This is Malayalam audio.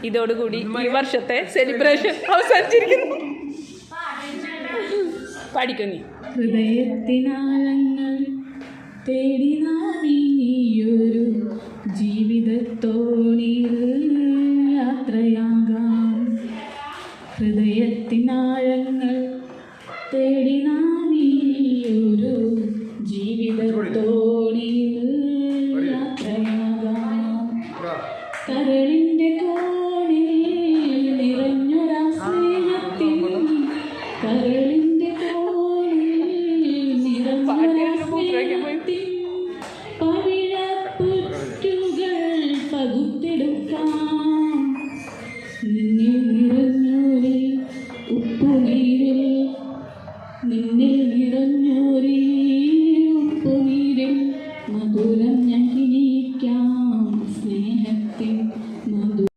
ഇതോടുകൂടി ഈ വർഷത്തെ സെലിബ്രേഷൻ അവസാനിച്ചിരിക്കുന്നു. പഠിക്കുന്നു. ഹൃദയത്തിനാഴങ്ങൾ തേടി നാമിനിയൊരു ജീവിതത്തോണിയിൽ യാത്രയാകാം. ഹൃദയത്തിനാ